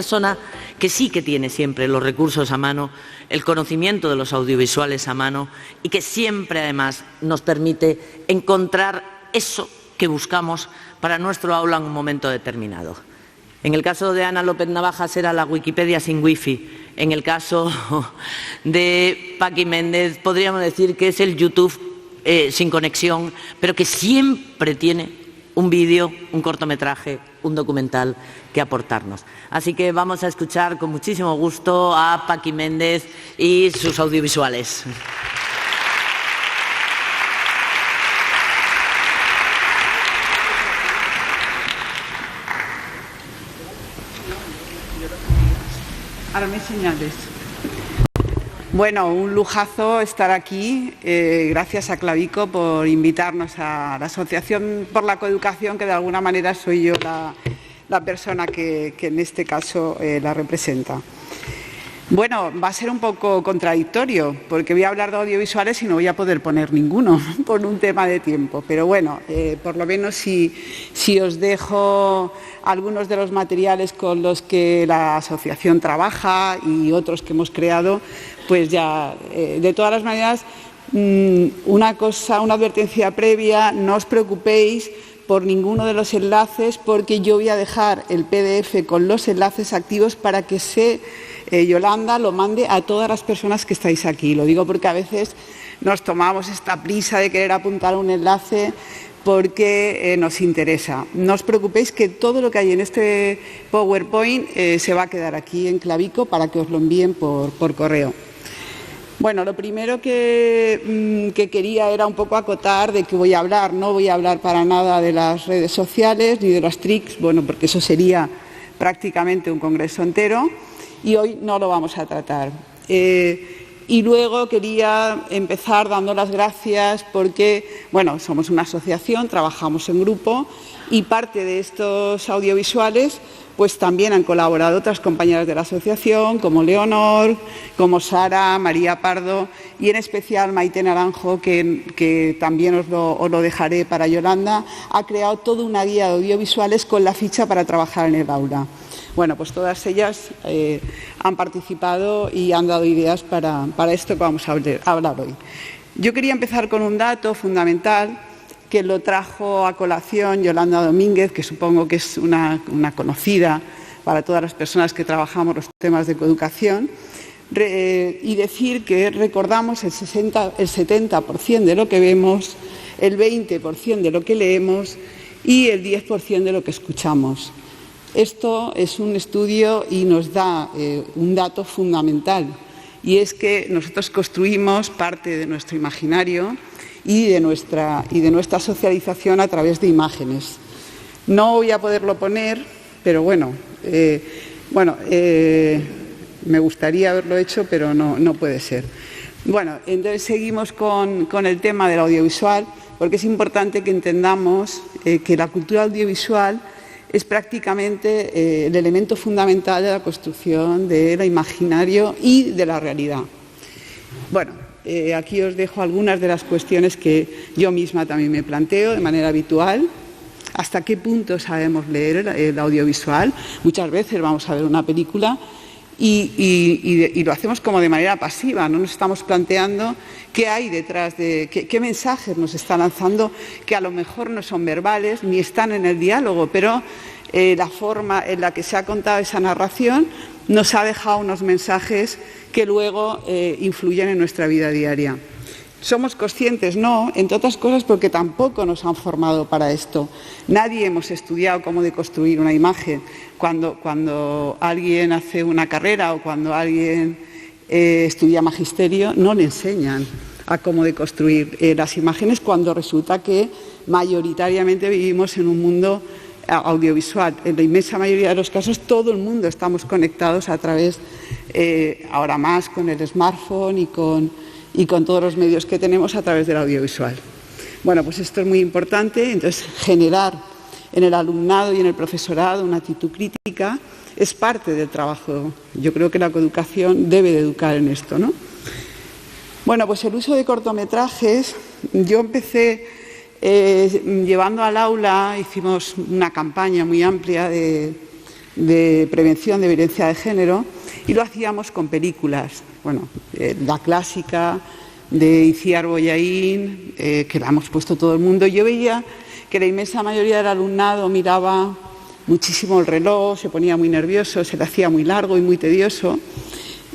persona que sí que tiene siempre los recursos a mano, el conocimiento de los audiovisuales a mano y que siempre, además, nos permite encontrar eso que buscamos para nuestro aula en un momento determinado. En el caso de Ana López Navajas era la Wikipedia sin wifi. En el caso de Paqui Méndez podríamos decir que es el YouTube sin conexión, pero que siempre tiene un vídeo, un cortometraje, un documental que aportarnos. Así que vamos a escuchar con muchísimo gusto a Paqui Méndez y sus audiovisuales. Ahora me señales. Bueno, un lujazo estar aquí. Gracias a Clavico por invitarnos a la Asociación por la Coeducación, que de alguna manera soy yo la persona que en este caso la representa. Bueno, va a ser un poco contradictorio, porque voy a hablar de audiovisuales y no voy a poder poner ninguno por un tema de tiempo. Pero bueno, por lo menos si os dejo algunos de los materiales con los que la asociación trabaja y otros que hemos creado, pues ya, de todas las maneras, una advertencia previa: no os preocupéis por ninguno de los enlaces, porque yo voy a dejar el PDF con los enlaces activos para que Yolanda lo mande a todas las personas que estáis aquí. Lo digo porque a veces nos tomamos esta prisa de querer apuntar un enlace porque nos interesa. No os preocupéis, que todo lo que hay en este PowerPoint se va a quedar aquí en Clavico para que os lo envíen por correo. Bueno, lo primero que quería era un poco acotar de qué voy a hablar. No voy a hablar para nada de las redes sociales ni de las TRICs, bueno, porque eso sería prácticamente un congreso entero, y hoy no lo vamos a tratar. Y luego quería empezar dando las gracias porque, bueno, somos una asociación, trabajamos en grupo, y parte de estos audiovisuales pues también han colaborado otras compañeras de la asociación, como Leonor, como Sara, María Pardo y en especial Maite Naranjo, que también os lo dejaré para Yolanda. Ha creado toda una guía de audiovisuales con la ficha para trabajar en el aula. Bueno, pues todas ellas han participado y han dado ideas para esto que vamos a hablar hoy. Yo quería empezar con un dato fundamental que lo trajo a colación Yolanda Domínguez, que supongo que es una conocida para todas las personas que trabajamos los temas de coeducación, y decir que recordamos el 70% de lo que vemos, el 20% de lo que leemos y el 10% de lo que escuchamos. Esto es un estudio y nos da un dato fundamental, y es que nosotros construimos parte de nuestro imaginario y de nuestra socialización a través de imágenes. No voy a poderlo poner, pero bueno, me gustaría haberlo hecho, pero no puede ser. Bueno, entonces seguimos con el tema del audiovisual, porque es importante que entendamos que la cultura audiovisual es prácticamente el elemento fundamental de la construcción del imaginario y de la realidad. Bueno, aquí os dejo algunas de las cuestiones que yo misma también me planteo de manera habitual. ¿Hasta qué punto sabemos leer el audiovisual? Muchas veces vamos a ver una película y lo hacemos como de manera pasiva, no nos estamos planteando qué hay detrás, qué mensajes nos está lanzando, que a lo mejor no son verbales ni están en el diálogo, pero la forma en la que se ha contado esa narración nos ha dejado unos mensajes que luego influyen en nuestra vida diaria. ¿Somos conscientes? No, entre otras cosas porque tampoco nos han formado para esto. Nadie hemos estudiado cómo deconstruir una imagen. Cuando alguien hace una carrera o cuando alguien estudia magisterio, no le enseñan a cómo deconstruir las imágenes, cuando resulta que mayoritariamente vivimos en un mundo audiovisual. En la inmensa mayoría de los casos todo el mundo estamos conectados a través, ahora más con el smartphone y con todos los medios que tenemos a través del audiovisual. Bueno, pues esto es muy importante. Entonces, generar en el alumnado y en el profesorado una actitud crítica es parte del trabajo. Yo creo que la coeducación debe de educar en esto, ¿no? Bueno, pues el uso de cortometrajes, yo empecé llevando al aula, hicimos una campaña muy amplia de de prevención de violencia de género, y lo hacíamos con películas, bueno, la clásica de Itziar Bollaín, que la hemos puesto todo el mundo. Yo veía que la inmensa mayoría del alumnado miraba muchísimo el reloj, se ponía muy nervioso, se le hacía muy largo y muy tedioso,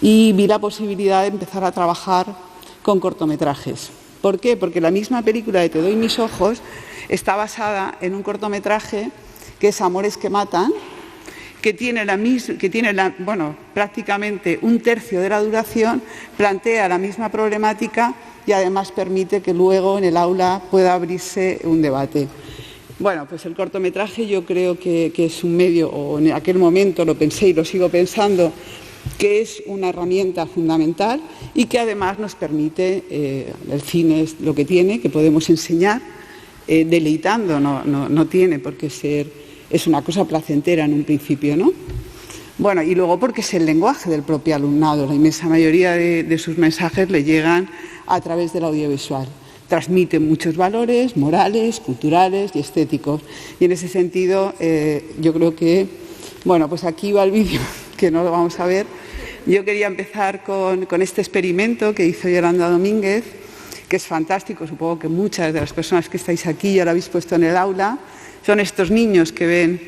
y vi la posibilidad de empezar a trabajar con cortometrajes. ¿Por qué? Porque la misma película de Te doy mis ojos está basada en un cortometraje que es Amores que matan, que tiene prácticamente un tercio de la duración, plantea la misma problemática y además permite que luego en el aula pueda abrirse un debate. Bueno, pues el cortometraje yo creo que es un medio, o en aquel momento lo pensé y lo sigo pensando, que es una herramienta fundamental y que además nos permite, el cine es lo que tiene, que podemos enseñar deleitando, no tiene por qué ser, es una cosa placentera en un principio, ¿no? Bueno, y luego porque es el lenguaje del propio alumnado, la inmensa mayoría de sus mensajes le llegan a través del audiovisual. Transmiten muchos valores morales, culturales y estéticos. Y en ese sentido, yo creo que, bueno, pues aquí va el vídeo, que no lo vamos a ver. Yo quería empezar con este experimento que hizo Yolanda Domínguez, que es fantástico. Supongo que muchas de las personas que estáis aquí ya lo habéis puesto en el aula. Son estos niños que ven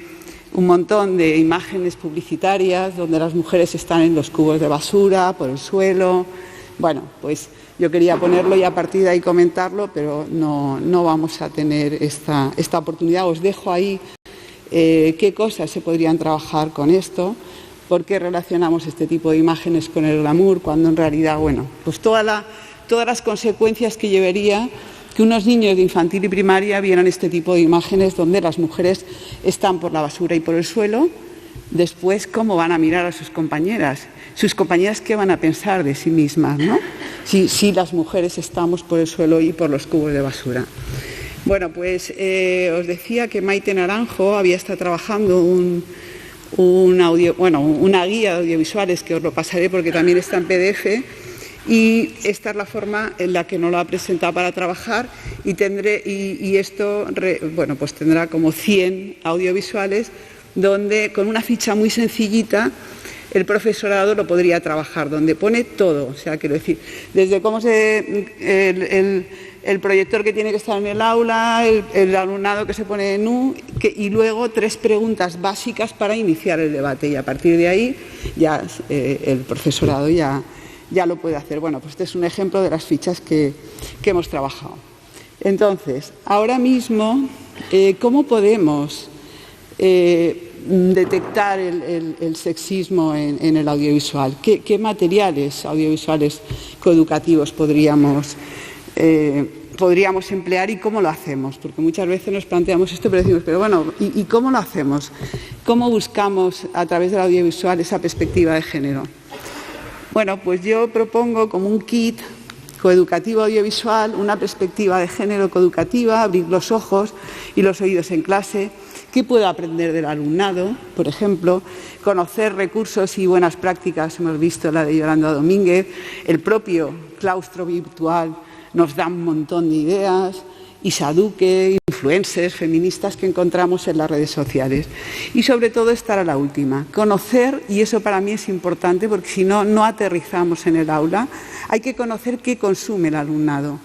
un montón de imágenes publicitarias donde las mujeres están en los cubos de basura, por el suelo. Bueno, pues yo quería ponerlo y a partir de ahí comentarlo, pero no vamos a tener esta oportunidad. Os dejo ahí qué cosas se podrían trabajar con esto, por qué relacionamos este tipo de imágenes con el glamour, cuando en realidad, bueno, pues todas las consecuencias que llevaría que unos niños de infantil y primaria vieran este tipo de imágenes donde las mujeres están por la basura y por el suelo. Después, ¿cómo van a mirar a sus compañeras? Sus compañeras, ¿qué van a pensar de sí mismas, ¿no? Si las mujeres estamos por el suelo y por los cubos de basura. Bueno, pues os decía que Maite Naranjo había estado trabajando una guía de audiovisuales, que os lo pasaré porque también está en PDF, y esta es la forma en la que nos lo ha presentado para trabajar, y esto pues tendrá como 100 audiovisuales donde con una ficha muy sencillita el profesorado lo podría trabajar, donde pone todo, o sea, quiero decir, desde cómo el proyector que tiene que estar en el aula, el alumnado que se pone en y luego 3 preguntas básicas para iniciar el debate, y a partir de ahí ya el profesorado ya lo puede hacer. Bueno, pues este es un ejemplo de las fichas que hemos trabajado. Entonces, ahora mismo, ¿cómo podemos detectar el sexismo en el audiovisual? ¿Qué materiales audiovisuales coeducativos podríamos emplear y cómo lo hacemos? Porque muchas veces nos planteamos esto, pero decimos, pero bueno, ¿y cómo lo hacemos? ¿Cómo buscamos a través del audiovisual esa perspectiva de género? Bueno, pues yo propongo como un kit coeducativo audiovisual una perspectiva de género coeducativa, abrir los ojos y los oídos en clase. ¿Qué puedo aprender del alumnado? Por ejemplo, conocer recursos y buenas prácticas. Hemos visto la de Yolanda Domínguez. El propio claustro virtual nos da un montón de ideas. Isa Duque, influencers feministas que encontramos en las redes sociales. Y sobre todo estar a la última. Conocer, y eso para mí es importante porque si no, no aterrizamos en el aula. Hay que conocer qué consume el alumnado.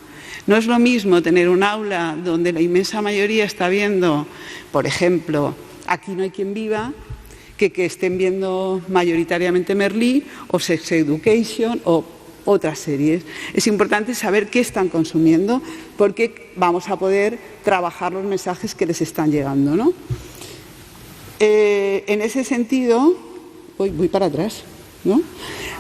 No es lo mismo tener un aula donde la inmensa mayoría está viendo, por ejemplo, Aquí no hay quien viva, que estén viendo mayoritariamente Merlí o Sex Education o otras series. Es importante saber qué están consumiendo porque vamos a poder trabajar los mensajes que les están llegando, ¿no? En ese sentido, voy para atrás, ¿no?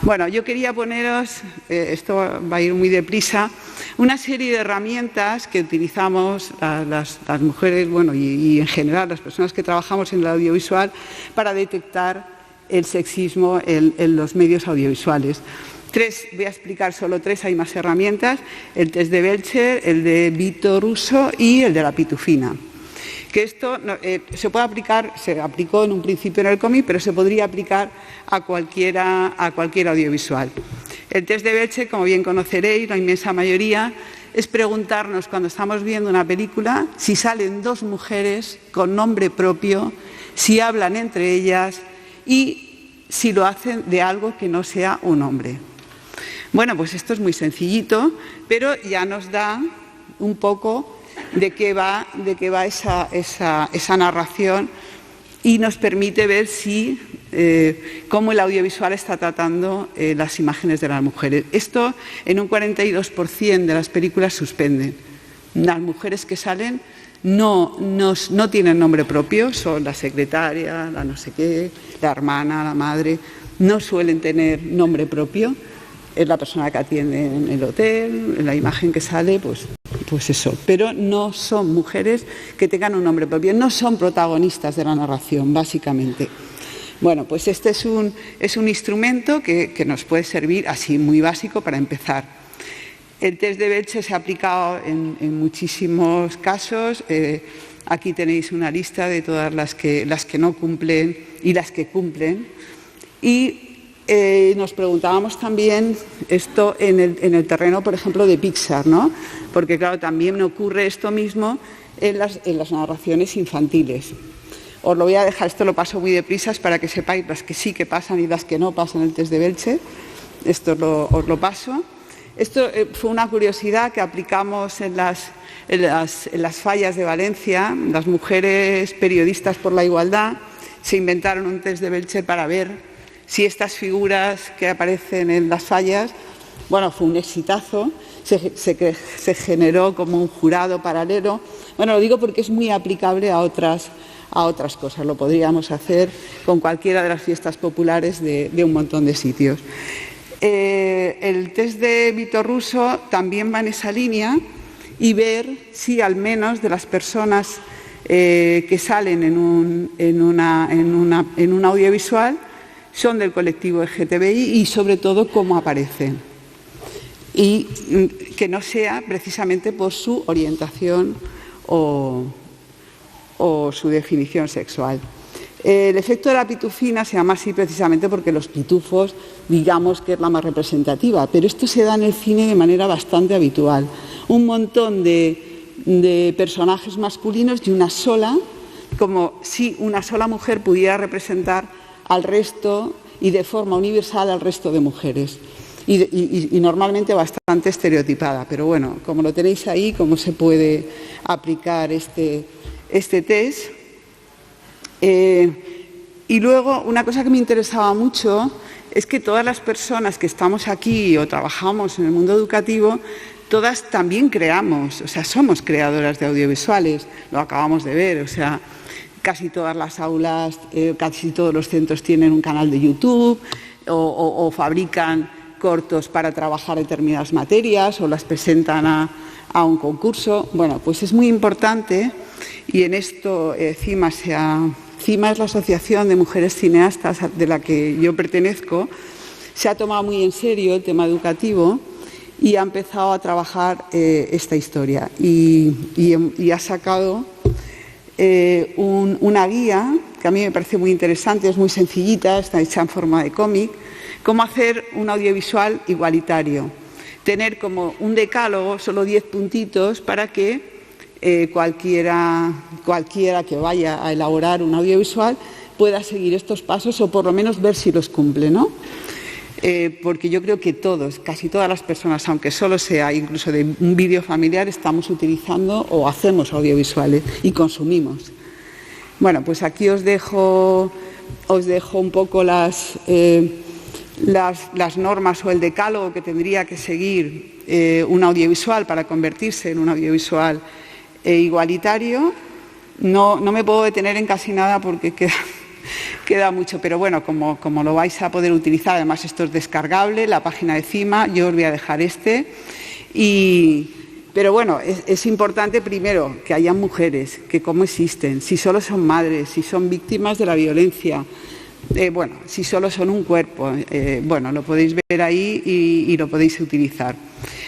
Bueno, yo quería poneros, esto va a ir muy deprisa, una serie de herramientas que utilizamos las mujeres, bueno, y en general las personas que trabajamos en el audiovisual para detectar el sexismo en los medios audiovisuales. Voy a explicar solo 3, hay más herramientas: el test de Belcher, el de Vito Russo y el de la pitufina. Que esto se puede aplicar, se aplicó en un principio en el cómic, pero se podría aplicar a cualquier audiovisual. El test de Belcher, como bien conoceréis, la inmensa mayoría, es preguntarnos cuando estamos viendo una película si salen 2 mujeres con nombre propio, si hablan entre ellas, y si lo hacen de algo que no sea un hombre. Bueno, pues esto es muy sencillito, pero ya nos da un poco de qué va esa narración y nos permite ver cómo el audiovisual está tratando las imágenes de las mujeres. Esto en un 42% de las películas suspenden. Las mujeres que salen no tienen nombre propio, son la secretaria, la no sé qué, la hermana, la madre, no suelen tener nombre propio. Es la persona que atiende en el hotel, en la imagen que sale, pues eso. Pero no son mujeres que tengan un nombre propio, no son protagonistas de la narración, básicamente. Bueno, pues este es un instrumento que nos puede servir así muy básico para empezar. El test de Belcher se ha aplicado en muchísimos casos. Aquí tenéis una lista de todas las que no cumplen y las que cumplen. Y nos preguntábamos también esto en el terreno, por ejemplo, de Pixar, ¿no? Porque, claro, también ocurre esto mismo en las narraciones infantiles. Os lo voy a dejar, esto lo paso muy deprisa para que sepáis las que sí que pasan y las que no pasan el test de Belcher. Esto os lo paso. Esto fue una curiosidad que aplicamos en las fallas de Valencia. Las mujeres periodistas por la igualdad se inventaron un test de Belcher para ver si estas figuras que aparecen en las fallas, bueno, fue un exitazo, se generó como un jurado paralelo. Bueno, lo digo porque es muy aplicable a otras cosas, lo podríamos hacer con cualquiera de las fiestas populares de un montón de sitios. El test de Vitorruso también va en esa línea y ver si al menos de las personas que salen en un audiovisual son del colectivo LGTBI y sobre todo cómo aparecen y que no sea precisamente por su orientación o su definición sexual. El efecto de la pitufina se llama así precisamente porque los pitufos, digamos que es la más representativa, pero esto se da en el cine de manera bastante habitual. Un montón de personajes masculinos y una sola, como si una sola mujer pudiera representar al resto y de forma universal al resto de mujeres. Y normalmente bastante estereotipada, pero bueno, como lo tenéis ahí, cómo se puede aplicar este test. Y luego, una cosa que me interesaba mucho es que todas las personas que estamos aquí o trabajamos en el mundo educativo, todas también creamos, o sea, somos creadoras de audiovisuales, lo acabamos de ver, o sea, casi todas las aulas, casi todos los centros tienen un canal de YouTube o fabrican cortos para trabajar determinadas materias o las presentan a un concurso. Bueno, pues es muy importante y en esto CIMA es la Asociación de Mujeres Cineastas de la que yo pertenezco, se ha tomado muy en serio el tema educativo y ha empezado a trabajar esta historia y ha sacado una guía que a mí me parece muy interesante, es muy sencillita, está hecha en forma de cómic, cómo hacer un audiovisual igualitario. Tener como un decálogo, solo 10 puntitos, para que cualquiera que vaya a elaborar un audiovisual pueda seguir estos pasos o por lo menos ver si los cumple, ¿no? Porque yo creo que casi todas las personas, aunque solo sea incluso de un vídeo familiar, estamos utilizando o hacemos audiovisuales y consumimos. Bueno, pues aquí os dejo un poco las normas o el decálogo que tendría que seguir un audiovisual para convertirse en un audiovisual igualitario. No me puedo detener en casi nada porque queda mucho, pero bueno, como lo vais a poder utilizar, además esto es descargable, la página de CIMA, yo os voy a dejar pero bueno, es importante primero que haya mujeres, que cómo existen, si solo son madres, si son víctimas de la violencia, si solo son un cuerpo, lo podéis ver ahí y lo podéis utilizar.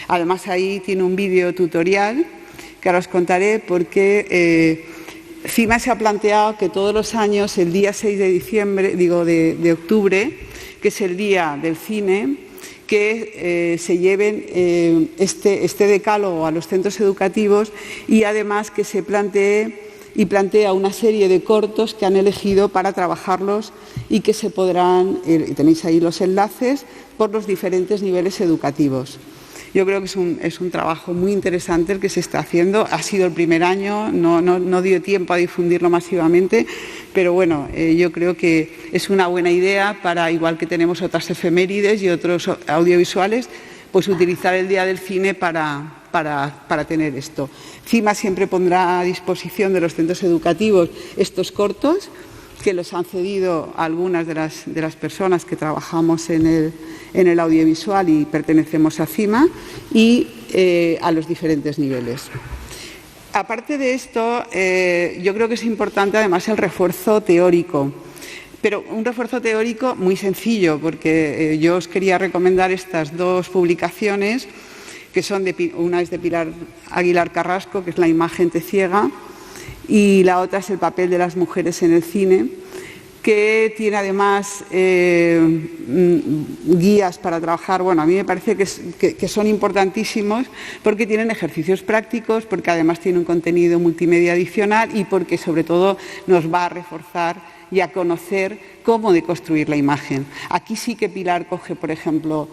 Además ahí tiene un vídeo tutorial que ahora os contaré porque CIMA se ha planteado que todos los años, el día 6 de octubre, que es el día del cine, que se lleven este decálogo a los centros educativos y además que se plantee y plantea una serie de cortos que han elegido para trabajarlos y que se podrán, tenéis ahí los enlaces, por los diferentes niveles educativos. Yo creo que es un trabajo muy interesante el que se está haciendo. Ha sido el primer año, no dio tiempo a difundirlo masivamente, pero bueno, yo creo que es una buena idea para, igual que tenemos otras efemérides y otros audiovisuales, pues utilizar el Día del Cine para tener esto. CIMA siempre pondrá a disposición de los centros educativos estos cortos, que los han cedido a algunas de las personas que trabajamos en el audiovisual y pertenecemos a CIMA, y a los diferentes niveles. Aparte de esto, yo creo que es importante además el refuerzo teórico, pero un refuerzo teórico muy sencillo, porque yo os quería recomendar estas dos publicaciones, que son una es de Pilar Aguilar Carrasco, que es La imagen te ciega, y la otra es El papel de las mujeres en el cine, que tiene además guías para trabajar. Bueno, a mí me parece que son importantísimos porque tienen ejercicios prácticos, porque además tiene un contenido multimedia adicional y porque sobre todo nos va a reforzar y a conocer cómo deconstruir la imagen. Aquí sí que Pilar coge, por ejemplo,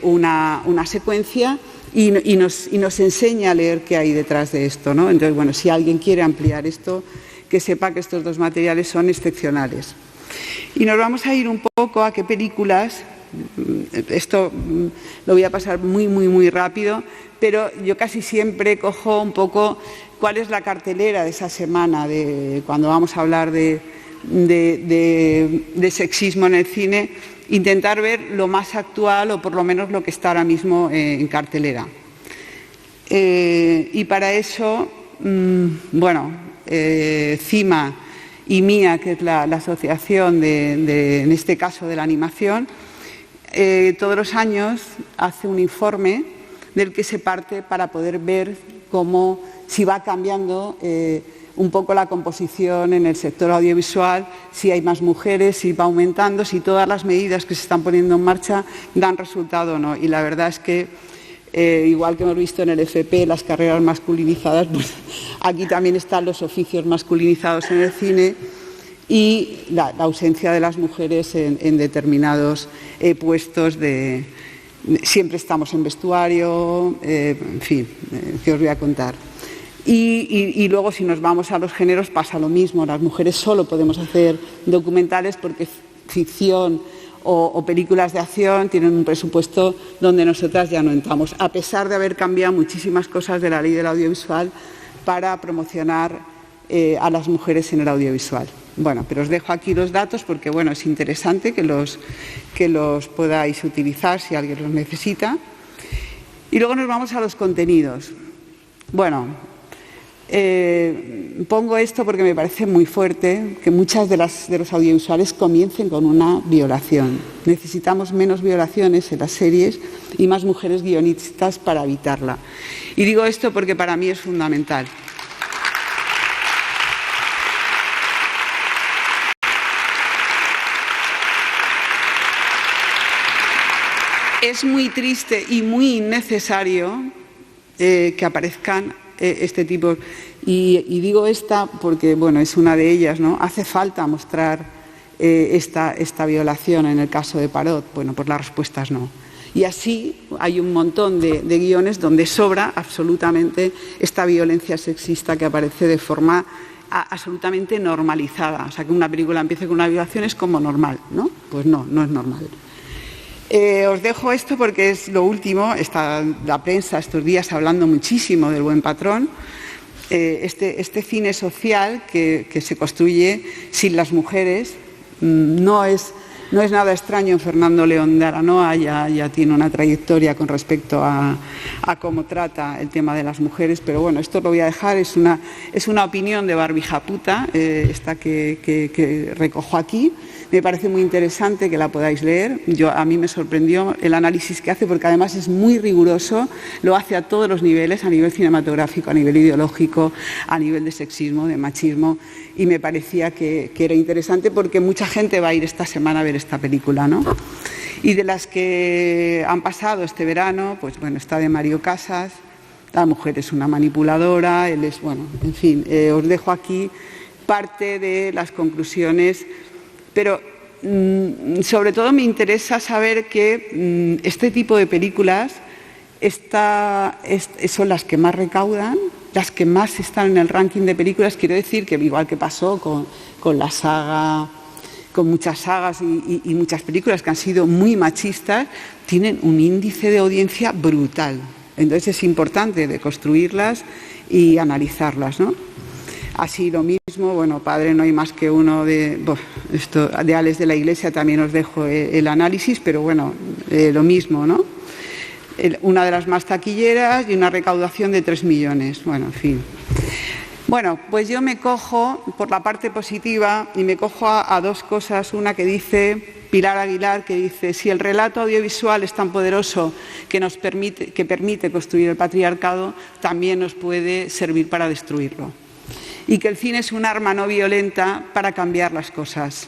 una secuencia y nos enseña a leer qué hay detrás de esto, ¿no? Entonces, bueno, si alguien quiere ampliar esto, que sepa que estos dos materiales son excepcionales. Y nos vamos a ir un poco a qué películas, esto lo voy a pasar muy rápido, pero yo casi siempre cojo un poco cuál es la cartelera de esa semana, cuando vamos a hablar de sexismo en el cine, intentar ver lo más actual o por lo menos lo que está ahora mismo en cartelera. Y para eso, CIMA y MIA, que es la asociación en este caso de la animación, todos los años hace un informe del que se parte para poder ver cómo, si va cambiando un poco la composición en el sector audiovisual, si hay más mujeres, si va aumentando, si todas las medidas que se están poniendo en marcha dan resultado o no. Y la verdad es que, igual que hemos visto en el FP las carreras masculinizadas, pues aquí también están los oficios masculinizados en el cine y la ausencia de las mujeres en determinados puestos siempre estamos en vestuario, en fin, que os voy a contar. Y luego, si nos vamos a los géneros, pasa lo mismo. Las mujeres solo podemos hacer documentales porque ficción o películas de acción tienen un presupuesto donde nosotras ya no entramos, a pesar de haber cambiado muchísimas cosas de la ley del audiovisual para promocionar a las mujeres en el audiovisual. Bueno, pero os dejo aquí los datos porque, bueno, es interesante que los podáis utilizar si alguien los necesita. Y luego nos vamos a los contenidos. Bueno, pongo esto porque me parece muy fuerte que muchas de los audiovisuales comiencen con una violación. Necesitamos menos violaciones en las series y más mujeres guionistas para evitarla. Y digo esto porque para mí es fundamental. Es muy triste y muy innecesario que aparezcan este tipo, y digo esta porque, bueno, es una de ellas, ¿no? Hace falta mostrar esta violación en el caso de Parot. Bueno, pues la respuesta es no. Y así hay un montón de guiones donde sobra absolutamente esta violencia sexista que aparece de forma absolutamente normalizada. O sea, que una película empiece con una violación es como normal, ¿no? Pues no es normal. Os dejo esto porque es lo último. Está la prensa estos días hablando muchísimo del Buen Patrón. Este cine social que se construye sin las mujeres no es nada extraño. Fernando León de Aranoa ya tiene una trayectoria con respecto a cómo trata el tema de las mujeres, pero bueno, esto lo voy a dejar. Es una opinión de Barbie Japuta, esta que recojo aquí. Me parece muy interesante que la podáis leer. A mí me sorprendió el análisis que hace, porque además es muy riguroso, lo hace a todos los niveles, a nivel cinematográfico, a nivel ideológico, a nivel de sexismo, de machismo, y me parecía que era interesante porque mucha gente va a ir esta semana a ver esta película, ¿no? Y de las que han pasado este verano, pues bueno, está de Mario Casas, la mujer es una manipuladora, él es, bueno, en fin, os dejo aquí parte de las conclusiones, pero sobre todo me interesa saber que este tipo de películas son las que más recaudan, las que más están en el ranking de películas. Quiero decir que igual que pasó con la saga, con muchas sagas y muchas películas que han sido muy machistas, tienen un índice de audiencia brutal. Entonces es importante deconstruirlas y analizarlas, ¿no? Así lo mismo, bueno, padre no hay más que uno de Ales de la Iglesia, también os dejo el análisis, pero bueno, lo mismo, ¿no? Una de las más taquilleras y una recaudación de 3 millones, bueno, en fin. Bueno, pues yo me cojo por la parte positiva y me cojo a dos cosas. Una que dice Pilar Aguilar, que dice: si el relato audiovisual es tan poderoso que permite construir el patriarcado, también nos puede servir para destruirlo. Y que el cine es un arma no violenta para cambiar las cosas.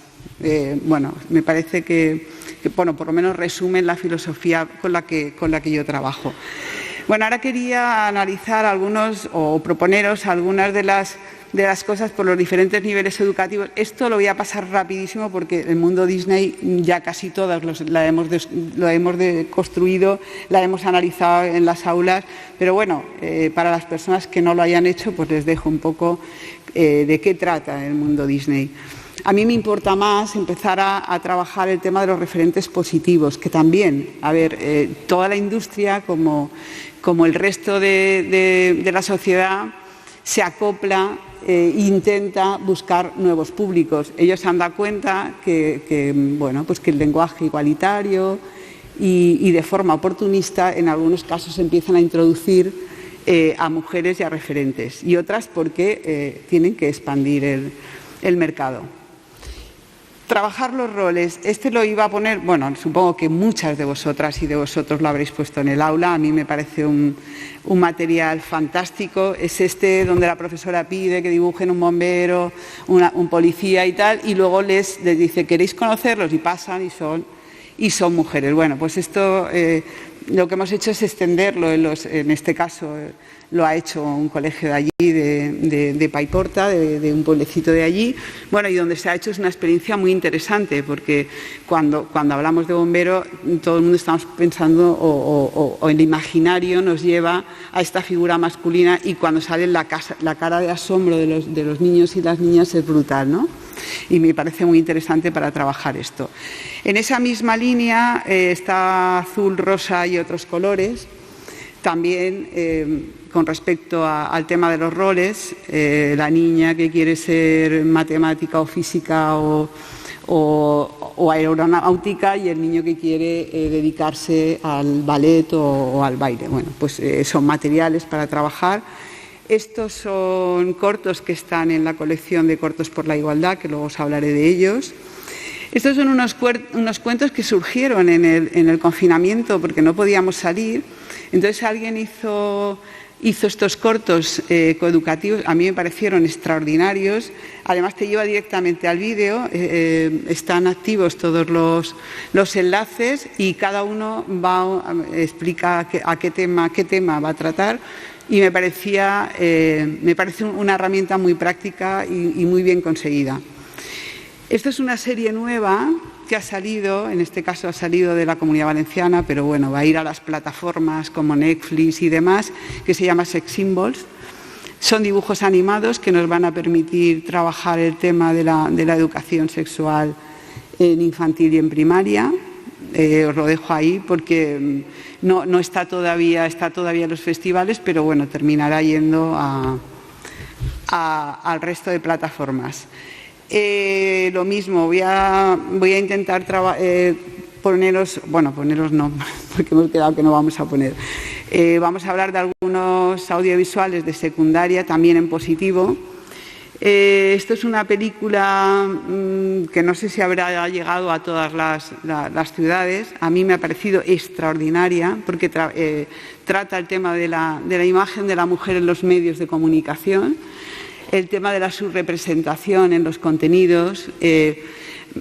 Bueno, me parece que bueno, por lo menos resumen la filosofía con la que yo trabajo. Bueno, ahora quería analizar algunos o proponeros algunas de las cosas por los diferentes niveles educativos. Esto lo voy a pasar rapidísimo porque el mundo Disney ya casi todas la hemos construido, la hemos analizado en las aulas, pero bueno, para las personas que no lo hayan hecho, pues les dejo un poco de qué trata el mundo Disney. A mí me importa más empezar a trabajar el tema de los referentes positivos, que también, a ver, toda la industria, como el resto de la sociedad, se acopla e intenta buscar nuevos públicos. Ellos se han dado cuenta bueno, pues que el lenguaje igualitario y de forma oportunista en algunos casos empiezan a introducir a mujeres y a referentes, y otras porque tienen que expandir el mercado. Trabajar los roles. Lo iba a poner, bueno, supongo que muchas de vosotras y de vosotros lo habréis puesto en el aula. A mí me parece un material fantástico. Es donde la profesora pide que dibujen un bombero, un policía y tal, y luego les dice: ¿queréis conocerlos? Y pasan y son mujeres. Bueno, pues esto lo que hemos hecho es extenderlo. En este caso lo ha hecho un colegio de allí, de Paiporta, de un pueblecito de allí. Bueno, y donde se ha hecho es una experiencia muy interesante, porque cuando hablamos de bombero, todo el mundo estamos pensando, o el imaginario nos lleva a esta figura masculina, y cuando sale la cara de asombro de los niños y las niñas es brutal, ¿no? Y me parece muy interesante para trabajar esto. En esa misma línea está azul, rosa y otros colores. También con respecto al tema de los roles, la niña que quiere ser matemática o física o aeronáutica, y el niño que quiere dedicarse al ballet o al baile. Bueno, pues son materiales para trabajar. Estos son cortos que están en la colección de Cortos por la Igualdad, que luego os hablaré de ellos. Estos son unos cuentos que surgieron en el confinamiento porque no podíamos salir. Entonces alguien hizo estos cortos coeducativos. A mí me parecieron extraordinarios. Además te lleva directamente al vídeo. Están activos todos los enlaces, y cada uno explica qué tema va a tratar. Y me parece una herramienta muy práctica y muy bien conseguida. Esta es una serie nueva que ha salido, en este caso ha salido de la Comunidad Valenciana, pero bueno, va a ir a las plataformas como Netflix y demás, que se llama Sex Symbols. Son dibujos animados que nos van a permitir trabajar el tema de la educación sexual en infantil y en primaria. Os lo dejo ahí porque no está todavía en los festivales, pero bueno, terminará yendo al resto de plataformas. Lo mismo, voy a intentar poneros no, porque hemos quedado que no vamos a poner. Vamos a hablar de algunos audiovisuales de secundaria, también en positivo. Esto es una película que no sé si habrá llegado a todas las ciudades. A mí me ha parecido extraordinaria porque trata el tema de la imagen de la mujer en los medios de comunicación, el tema de la subrepresentación en los contenidos. Es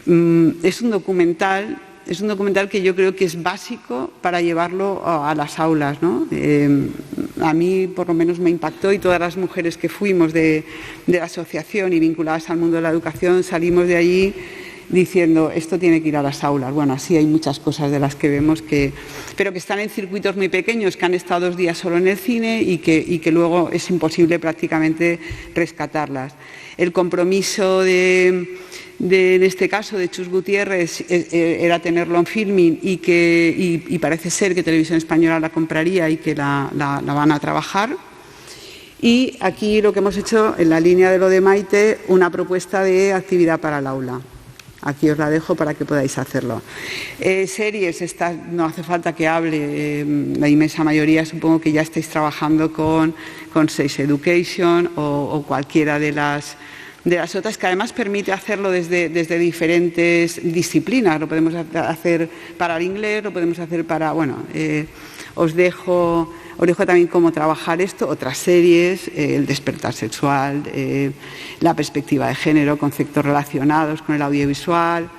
un documental es un documental que yo creo que es básico para llevarlo a las aulas, ¿no? A mí por lo menos me impactó, y todas las mujeres que fuimos de la asociación y vinculadas al mundo de la educación salimos de allí diciendo, esto tiene que ir a las aulas. Bueno, así hay muchas cosas de las que vemos pero que están en circuitos muy pequeños, que han estado 2 días solo en el cine y que luego es imposible prácticamente rescatarlas. El compromiso en este caso de Chus Gutiérrez era tenerlo en filming y parece ser que Televisión Española la compraría y que la van a trabajar. Y aquí lo que hemos hecho, en la línea de lo de Maite, una propuesta de actividad para el aula. Aquí os la dejo para que podáis hacerlo. Series, no hace falta que hable, la inmensa mayoría supongo que ya estáis trabajando con Sex Education o cualquiera de las otras, que además permite hacerlo desde diferentes disciplinas. Lo podemos hacer para el inglés, lo podemos hacer para, os dejo también cómo trabajar esto, otras series, el despertar sexual, la perspectiva de género, conceptos relacionados con el audiovisual.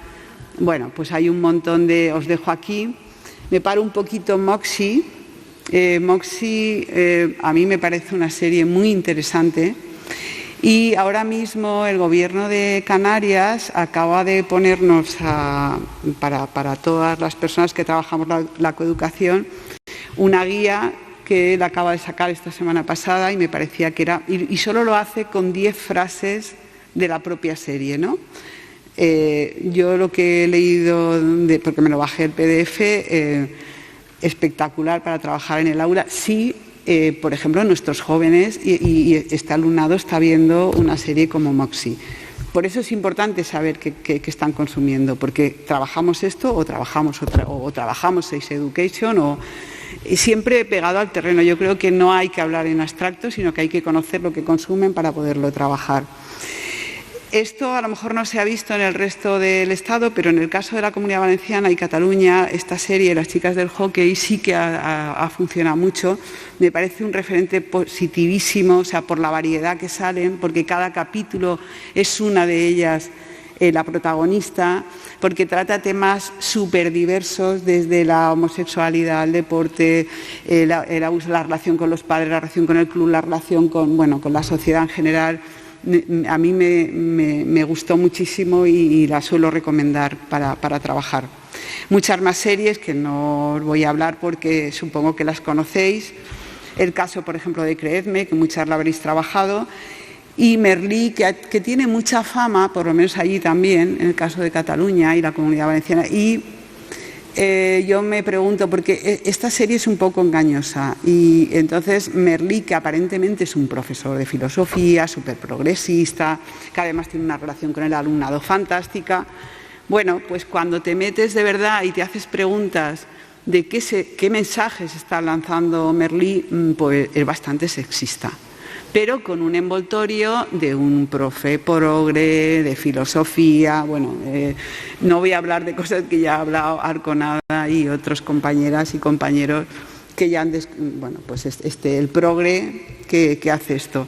Bueno, pues hay un montón os dejo aquí. Me paro un poquito en Moxie. Moxie a mí me parece una serie muy interesante. Y ahora mismo el Gobierno de Canarias acaba de ponernos para todas las personas que trabajamos la coeducación una guía que él acaba de sacar esta semana pasada, y me parecía que era... Y solo lo hace con 10 frases de la propia serie, ¿no? Yo lo que he leído, porque me lo bajé el PDF, espectacular para trabajar en el aula. Sí, por ejemplo, nuestros jóvenes y este alumnado está viendo una serie como Moxie. Por eso es importante saber qué están consumiendo, porque trabajamos esto o trabajamos Sex Education y siempre pegado al terreno. Yo creo que no hay que hablar en abstracto, sino que hay que conocer lo que consumen para poderlo trabajar. Esto a lo mejor no se ha visto en el resto del Estado, pero en el caso de la Comunidad Valenciana y Cataluña, esta serie, Las chicas del hockey, sí que ha funcionado mucho. Me parece un referente positivísimo, o sea, por la variedad que salen, porque cada capítulo es una de ellas la protagonista, porque trata temas súper diversos, desde la homosexualidad, el deporte, el abuso, la relación con los padres, la relación con el club, la relación con la sociedad en general. A mí me gustó muchísimo y la suelo recomendar para trabajar. Muchas más series que no os voy a hablar porque supongo que las conocéis. El caso, por ejemplo, de Creedme, que muchas la habréis trabajado. Y Merlí, que tiene mucha fama, por lo menos allí también, en el caso de Cataluña y la Comunidad Valenciana. Y yo me pregunto, porque esta serie es un poco engañosa, y entonces Merlí, que aparentemente es un profesor de filosofía, súper progresista, que además tiene una relación con el alumnado fantástica, bueno, pues cuando te metes de verdad y te haces preguntas de qué mensajes está lanzando Merlí, pues es bastante sexista, pero con un envoltorio de un profe progre, de filosofía. No voy a hablar de cosas que ya ha hablado Arconada y otros compañeras y compañeros que ya han... el progre que hace esto.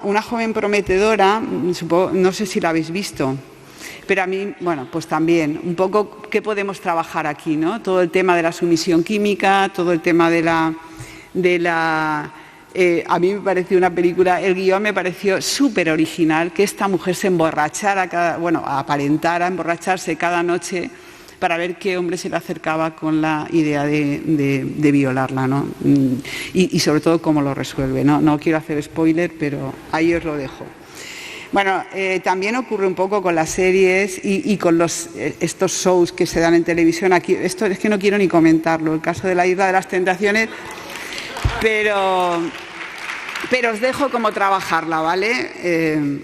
Una joven prometedora, no sé si la habéis visto, pero a mí, pues también, un poco, ¿qué podemos trabajar aquí, no? Todo el tema de la sumisión química, todo el tema de la a mí me pareció una película, el guión me pareció súper original, que esta mujer se emborrachara, aparentara emborracharse cada noche para ver qué hombre se le acercaba con la idea de violarla, ¿no? Y sobre todo cómo lo resuelve, ¿no? No quiero hacer spoiler, pero ahí os lo dejo. También ocurre un poco con las series y con estos shows que se dan en televisión. Aquí, esto es que no quiero ni comentarlo, el caso de la Isla de las Tentaciones, pero os dejo cómo trabajarla, ¿vale?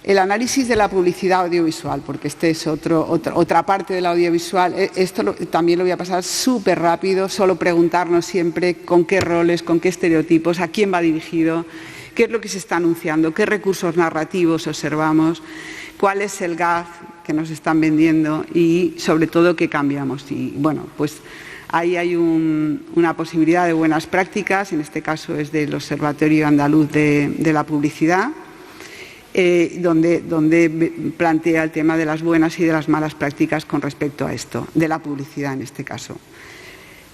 El análisis de la publicidad audiovisual, porque este es otra parte del audiovisual. Esto también lo voy a pasar súper rápido, solo preguntarnos siempre con qué roles, con qué estereotipos, a quién va dirigido, qué es lo que se está anunciando, qué recursos narrativos observamos, cuál es el gag que nos están vendiendo y, sobre todo, qué cambiamos. Y, pues ahí hay una posibilidad de buenas prácticas, en este caso es del Observatorio Andaluz de la Publicidad. donde plantea el tema de las buenas y de las malas prácticas con respecto a esto, de la publicidad en este caso.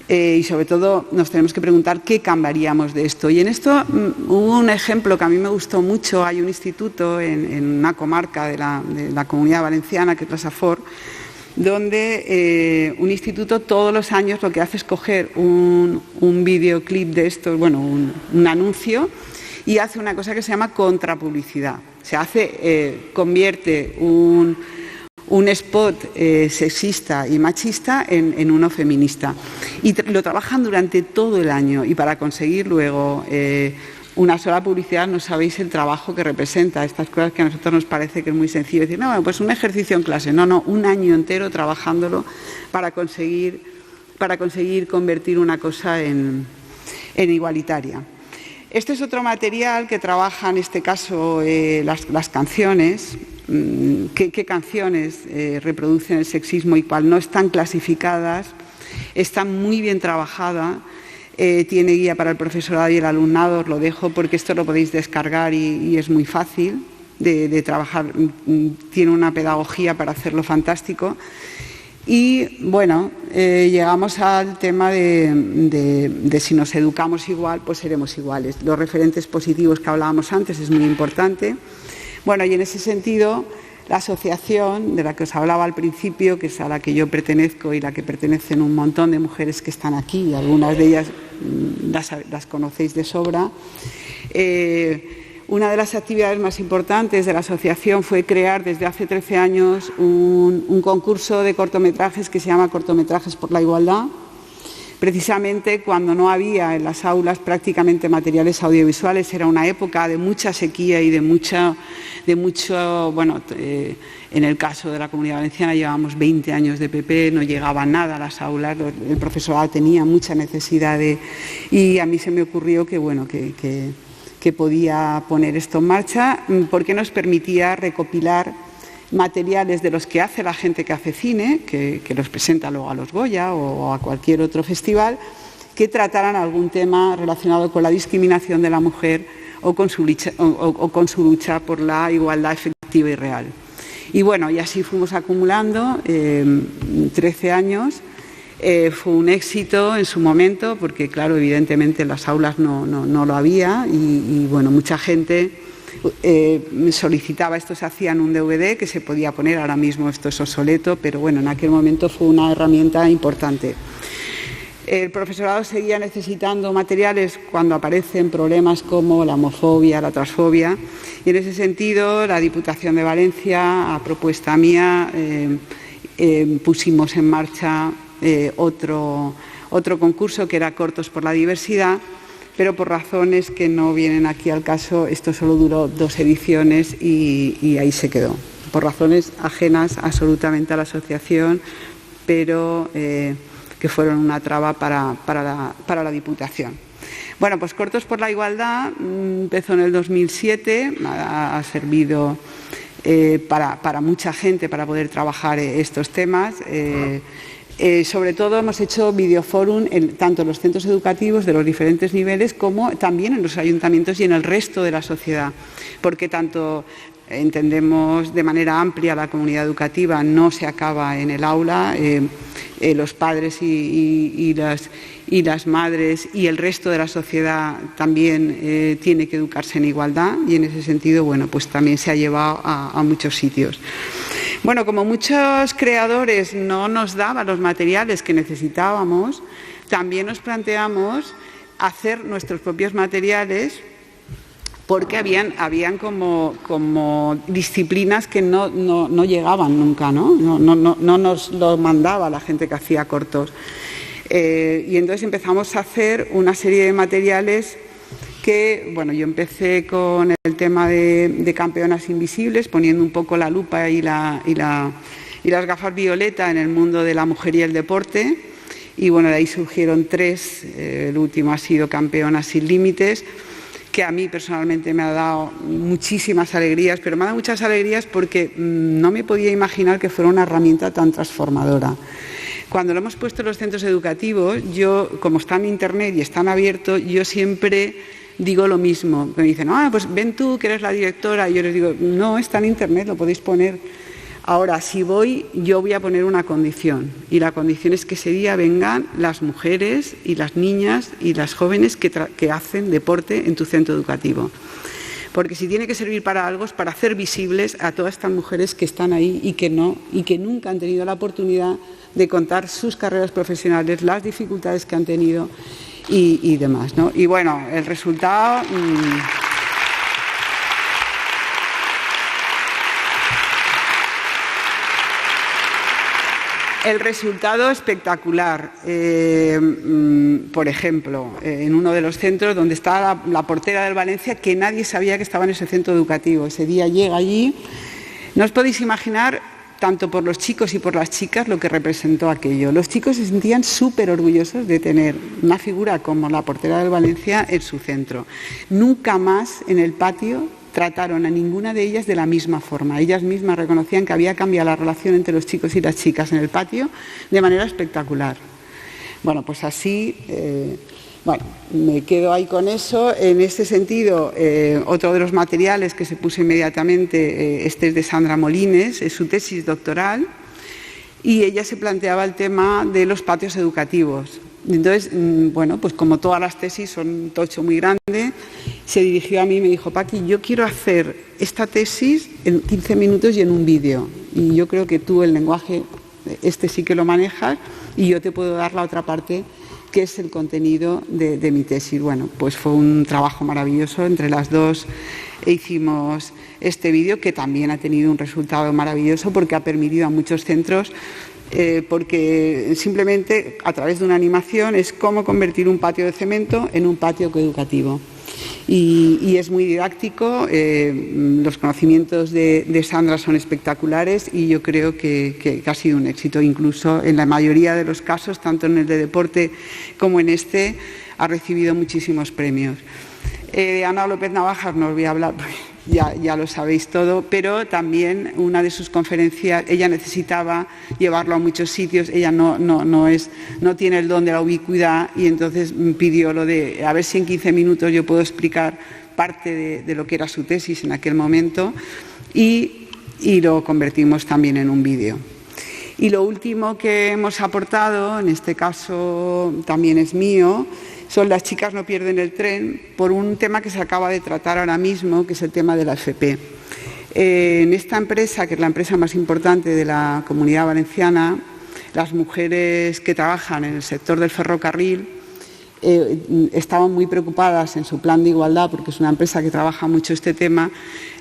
Y sobre todo nos tenemos que preguntar qué cambiaríamos de esto. Y en esto hubo un ejemplo que a mí me gustó mucho. Hay un instituto en una comarca de la Comunidad Valenciana, que es la Safor, donde un instituto todos los años lo que hace es coger un videoclip de estos, bueno, un anuncio, y hace una cosa que se llama contrapublicidad. Se convierte un spot sexista y machista en uno feminista. Y lo trabajan durante todo el año, y para conseguir luego una sola publicidad no sabéis el trabajo que representa. Estas cosas que a nosotros nos parece que es muy sencillo decir, no, pues un ejercicio en clase. No, un año entero trabajándolo para conseguir convertir una cosa en igualitaria. Este es otro material que trabaja en este caso las canciones. ¿Qué canciones reproducen el sexismo y cuál no? Están clasificadas, están muy bien trabajadas, tiene guía para el profesorado y el alumnado. Os lo dejo porque esto lo podéis descargar y es muy fácil de trabajar, tiene una pedagogía para hacerlo fantástico. Y bueno, llegamos al tema de si nos educamos igual, pues seremos iguales. Los referentes positivos que hablábamos antes es muy importante. Bueno, y en ese sentido, la asociación de la que os hablaba al principio, que es a la que yo pertenezco y la que pertenecen un montón de mujeres que están aquí, y algunas de ellas las conocéis de sobra. Una de las actividades más importantes de la asociación fue crear desde hace 13 años un concurso de cortometrajes que se llama Cortometrajes por la Igualdad, precisamente cuando no había en las aulas prácticamente materiales audiovisuales. Era una época de mucha sequía y de mucho, bueno, en el caso de la Comunidad Valenciana llevábamos 20 años de PP, no llegaba nada a las aulas, el profesorado tenía mucha necesidad y a mí se me ocurrió que, bueno, que podía poner esto en marcha porque nos permitía recopilar materiales de los que hace la gente que hace cine, que los presenta luego a los Goya o a cualquier otro festival, que trataran algún tema relacionado con la discriminación de la mujer o con su lucha por la igualdad efectiva y real. Y bueno, y así fuimos acumulando 13 años. Fue un éxito en su momento porque, claro, evidentemente en las aulas no lo había y bueno, mucha gente solicitaba esto. Se hacía en un DVD que se podía poner, ahora mismo esto es obsoleto, pero bueno, en aquel momento fue una herramienta importante. El profesorado seguía necesitando materiales cuando aparecen problemas como la homofobia, la transfobia, y en ese sentido la Diputación de Valencia, a propuesta mía, pusimos en marcha otro concurso que era Cortos por la Diversidad, pero por razones que no vienen aquí al caso, esto solo duró 2 ediciones y ahí se quedó, por razones ajenas absolutamente a la asociación, pero que fueron una traba para la Diputación. Bueno, pues Cortos por la Igualdad empezó en el 2007, ha servido para mucha gente para poder trabajar estos temas. Sobre todo hemos hecho videoforum tanto en los centros educativos de los diferentes niveles como también en los ayuntamientos y en el resto de la sociedad, porque tanto entendemos de manera amplia la comunidad educativa, no se acaba en el aula, los padres y las madres y el resto de la sociedad también tiene que educarse en igualdad y en ese sentido, bueno, pues también se ha llevado a muchos sitios. Bueno, como muchos creadores no nos daban los materiales que necesitábamos, también nos planteamos hacer nuestros propios materiales porque habían como disciplinas que no llegaban nunca, ¿no? No nos lo mandaba la gente que hacía cortos. Y entonces empezamos a hacer una serie de materiales que, bueno, yo empecé con el tema de campeonas invisibles, poniendo un poco la lupa y las gafas violeta en el mundo de la mujer y el deporte. Y bueno, de ahí surgieron 3, el último ha sido Campeonas sin Límites, que a mí personalmente me ha dado muchísimas alegrías, pero me ha dado muchas alegrías porque no me podía imaginar que fuera una herramienta tan transformadora. Cuando lo hemos puesto en los centros educativos, yo, como está en Internet y están abiertos, yo siempre digo lo mismo. Me dicen, pues ven tú, que eres la directora. Y yo les digo, no, está en internet, lo podéis poner. Ahora, si voy, yo voy a poner una condición. Y la condición es que ese día vengan las mujeres y las niñas y las jóvenes que hacen deporte en tu centro educativo. Porque si tiene que servir para algo es para hacer visibles a todas estas mujeres que están ahí y que nunca han tenido la oportunidad de contar sus carreras profesionales, las dificultades que han tenido y demás, ¿no? Y bueno, el resultado... El resultado espectacular. Por ejemplo, en uno de los centros donde está la portera del Valencia, que nadie sabía que estaba en ese centro educativo. Ese día llega allí. No os podéis imaginar, tanto por los chicos y por las chicas, lo que representó aquello. Los chicos se sentían súper orgullosos de tener una figura como la portera del Valencia en su centro. Nunca más en el patio trataron a ninguna de ellas de la misma forma. Ellas mismas reconocían que había cambiado la relación entre los chicos y las chicas en el patio de manera espectacular. Bueno, pues así, me quedo ahí con eso. En este sentido, otro de los materiales que se puso inmediatamente, este es de Sandra Molines, es su tesis doctoral, y ella se planteaba el tema de los patios educativos. Entonces, pues como todas las tesis son un tocho muy grande, se dirigió a mí y me dijo, Paqui, yo quiero hacer esta tesis en 15 minutos y en un vídeo. Y yo creo que tú el lenguaje, sí que lo manejas, y yo te puedo dar la otra parte, que es el contenido de mi tesis. Bueno, pues fue un trabajo maravilloso. Entre las dos hicimos este vídeo, que también ha tenido un resultado maravilloso porque ha permitido a muchos centros, porque simplemente a través de una animación es cómo convertir un patio de cemento en un patio coeducativo. Y es muy didáctico, los conocimientos de Sandra son espectaculares y yo creo que ha sido un éxito. Incluso en la mayoría de los casos, tanto en el de deporte como en este, ha recibido muchísimos premios. Ana López Navajas no os voy a hablar, ya lo sabéis todo, pero también una de sus conferencias, ella necesitaba llevarlo a muchos sitios, ella no tiene el don de la ubicuidad y entonces pidió lo de a ver si en 15 minutos yo puedo explicar parte de lo que era su tesis en aquel momento y lo convertimos también en un vídeo. Y lo último que hemos aportado, en este caso también es mío, son Las chicas no pierden el tren, por un tema que se acaba de tratar ahora mismo, que es el tema de la FP. En esta empresa, que es la empresa más importante de la Comunidad Valenciana, las mujeres que trabajan en el sector del ferrocarril estaban muy preocupadas en su plan de igualdad, porque es una empresa que trabaja mucho este tema,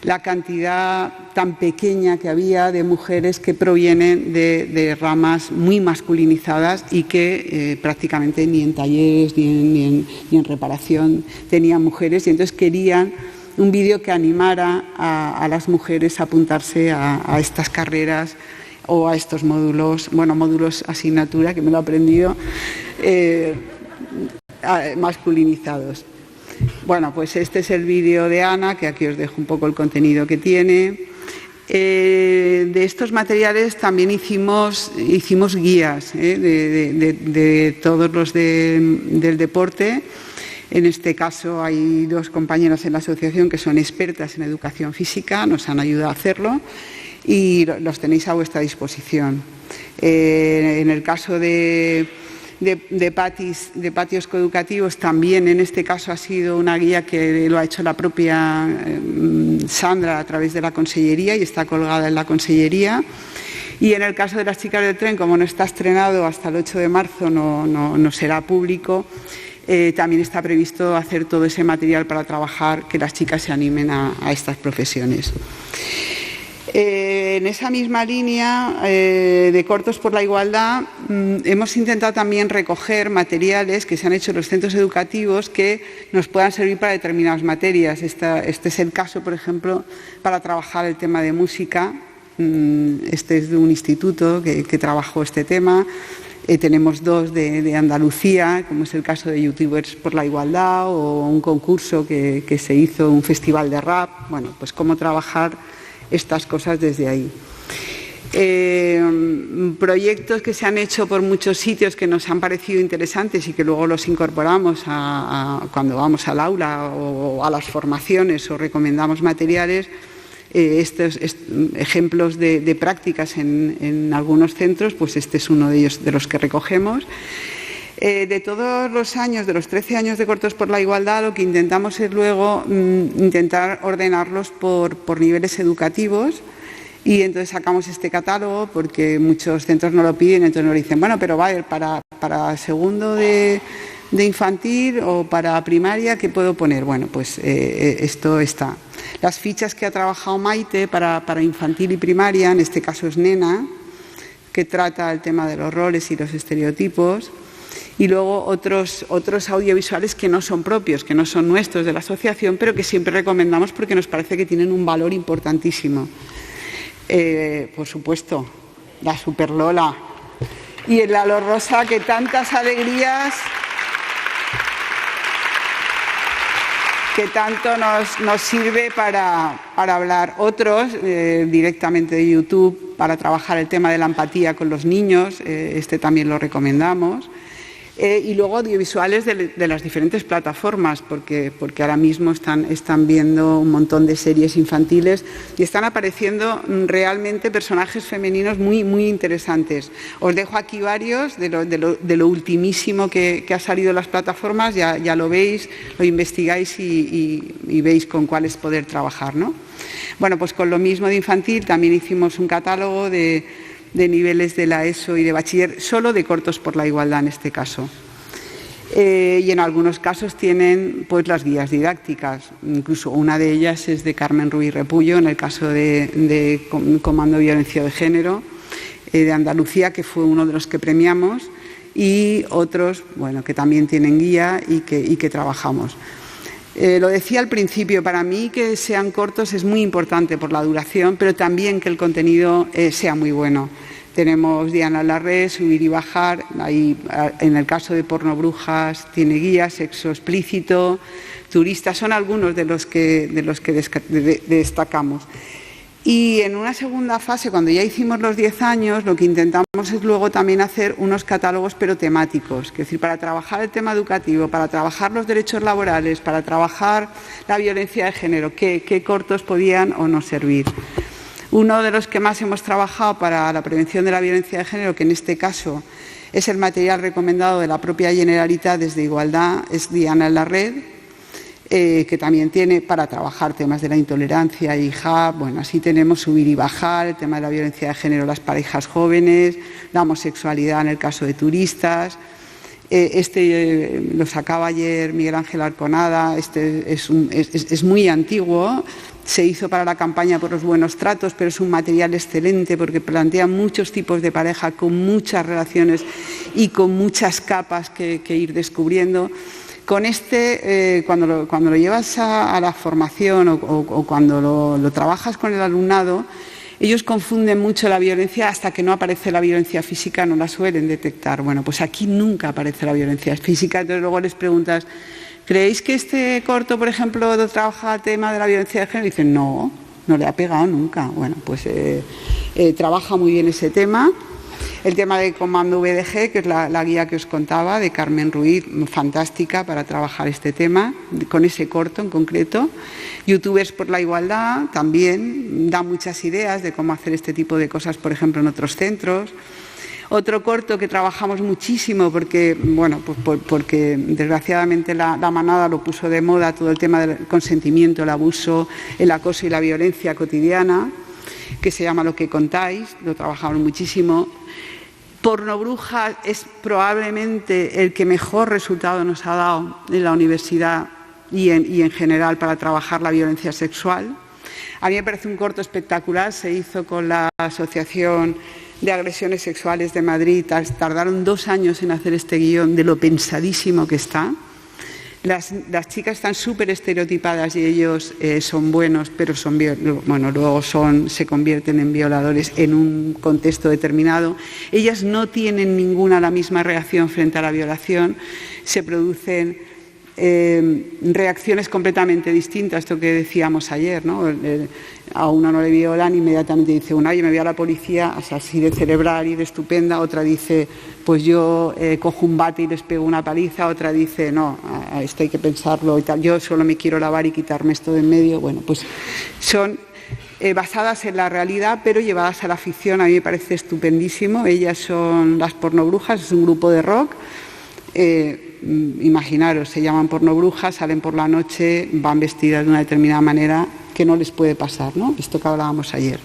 la cantidad tan pequeña que había de mujeres que provienen de ramas muy masculinizadas y que prácticamente ni en talleres ni en reparación tenían mujeres, y entonces querían un vídeo que animara a las mujeres a apuntarse a estas carreras o a estos módulos, módulos asignatura, que me lo he aprendido, masculinizados. Bueno, pues este es el vídeo de Ana, que aquí os dejo un poco el contenido que tiene. De estos materiales también hicimos guías de todos los del deporte. En este caso hay dos compañeras en la asociación que son expertas en educación física, nos han ayudado a hacerlo y los tenéis a vuestra disposición. En el caso de patios coeducativos, también en este caso ha sido una guía que lo ha hecho la propia Sandra a través de la Consellería y está colgada en la Consellería. Y en el caso de las chicas del tren, como no está estrenado hasta el 8 de marzo, no será público, también está previsto hacer todo ese material para trabajar, que las chicas se animen a estas profesiones. En esa misma línea de Cortos por la Igualdad hemos intentado también recoger materiales que se han hecho en los centros educativos que nos puedan servir para determinadas materias. Este es el caso, por ejemplo, para trabajar el tema de música. Este es de un instituto que trabajó este tema. Tenemos dos de Andalucía, como es el caso de Youtubers por la Igualdad, o un concurso que se hizo, un festival de rap. Bueno, pues cómo trabajar estas cosas desde ahí. Proyectos que se han hecho por muchos sitios que nos han parecido interesantes y que luego los incorporamos cuando vamos al aula o a las formaciones o recomendamos materiales. Estos ejemplos de prácticas en algunos centros, pues este es uno de ellos de los que recogemos. De todos los años, de los 13 años de Cortos por la Igualdad, lo que intentamos es luego intentar ordenarlos por niveles educativos. Y entonces sacamos este catálogo porque muchos centros no lo piden, entonces nos dicen, bueno, pero vale, para segundo de infantil o para primaria, ¿qué puedo poner? Bueno, pues esto está. Las fichas que ha trabajado Maite para infantil y primaria, en este caso es Nena, que trata el tema de los roles y los estereotipos. Y luego otros audiovisuales que no son propios, que no son nuestros de la asociación, pero que siempre recomendamos porque nos parece que tienen un valor importantísimo. Por supuesto, la Super Lola y el Halo Rosa, que tantas alegrías, que tanto nos sirve para hablar. Otros, directamente de YouTube, para trabajar el tema de la empatía con los niños, este también lo recomendamos. Y luego audiovisuales de las diferentes plataformas, porque ahora mismo están viendo un montón de series infantiles y están apareciendo realmente personajes femeninos muy, muy interesantes. Os dejo aquí varios de lo ultimísimo que ha salido en las plataformas, ya lo veis, lo investigáis y veis con cuáles poder trabajar, ¿no? Bueno, pues con lo mismo de infantil también hicimos un catálogo de niveles de la ESO y de bachiller, solo de Cortos por la Igualdad en este caso. Y en algunos casos tienen pues las guías didácticas, incluso una de ellas es de Carmen Ruiz Repullo, en el caso de Comando Violencia de Género, de Andalucía, que fue uno de los que premiamos, y otros, bueno, que también tienen guía y que trabajamos. Lo decía al principio, para mí que sean cortos es muy importante por la duración, pero también que el contenido sea muy bueno. Tenemos Diana Larré, Subir y Bajar, ahí en el caso de Pornobrujas tiene guía, Sexo Explícito, Turistas, son algunos de los que destacamos. Y en una segunda fase, cuando ya hicimos los 10 años, lo que intentamos es luego también hacer unos catálogos pero temáticos, es decir, para trabajar el tema educativo, para trabajar los derechos laborales, para trabajar la violencia de género, qué cortos podían o no servir. Uno de los que más hemos trabajado para la prevención de la violencia de género, que en este caso es el material recomendado de la propia Generalitat desde Igualdad, es Diana en la Red, que también tiene para trabajar temas de la intolerancia y hijab. Bueno, así tenemos Subir y Bajar, el tema de la violencia de género, las parejas jóvenes, la homosexualidad en el caso de Turistas. Lo sacaba ayer Miguel Ángel Arconada, es muy antiguo, se hizo para la campaña por los buenos tratos, pero es un material excelente porque plantea muchos tipos de pareja con muchas relaciones y con muchas capas que ir descubriendo. Con cuando lo llevas a la formación o cuando lo trabajas con el alumnado, ellos confunden mucho la violencia hasta que no aparece la violencia física, no la suelen detectar. Bueno, pues aquí nunca aparece la violencia física, entonces luego les preguntas, ¿creéis que este corto, por ejemplo, trabaja el tema de la violencia de género? Y dicen, no le ha pegado nunca. Bueno, pues trabaja muy bien ese tema. El tema de Comando VDG, que es la guía que os contaba, de Carmen Ruiz, fantástica para trabajar este tema, con ese corto en concreto. Youtubers por la Igualdad también da muchas ideas de cómo hacer este tipo de cosas, por ejemplo, en otros centros. Otro corto que trabajamos muchísimo porque desgraciadamente la manada lo puso de moda, todo el tema del consentimiento, el abuso, el acoso y la violencia cotidiana, que se llama Lo que contáis, lo trabajamos muchísimo. Pornobrujas es probablemente el que mejor resultado nos ha dado en la universidad y en general para trabajar la violencia sexual. A mí me parece un corto espectacular, se hizo con la Asociación de Agresiones Sexuales de Madrid, tardaron 2 años en hacer este guión de lo pensadísimo que está. Las chicas están súper estereotipadas y ellos son buenos, pero luego se convierten en violadores en un contexto determinado. Ellas no tienen ninguna la misma reacción frente a la violación, se producen reacciones completamente distintas, esto que decíamos ayer, ¿no? A uno no le violan, inmediatamente dice una, oye, me voy a la policía, o sea, así de celebrar y de estupenda. Otra dice, pues yo cojo un bate y les pego una paliza. Otra dice, no, a esto hay que pensarlo y tal, yo solo me quiero lavar y quitarme esto de en medio. Bueno, pues son basadas en la realidad, pero llevadas a la ficción. A mí me parece estupendísimo. Ellas son las Pornobrujas, es un grupo de rock. Imaginaros, se llaman Pornobrujas, salen por la noche, van vestidas de una determinada manera que no les puede pasar, ¿no? Esto que hablábamos ayer.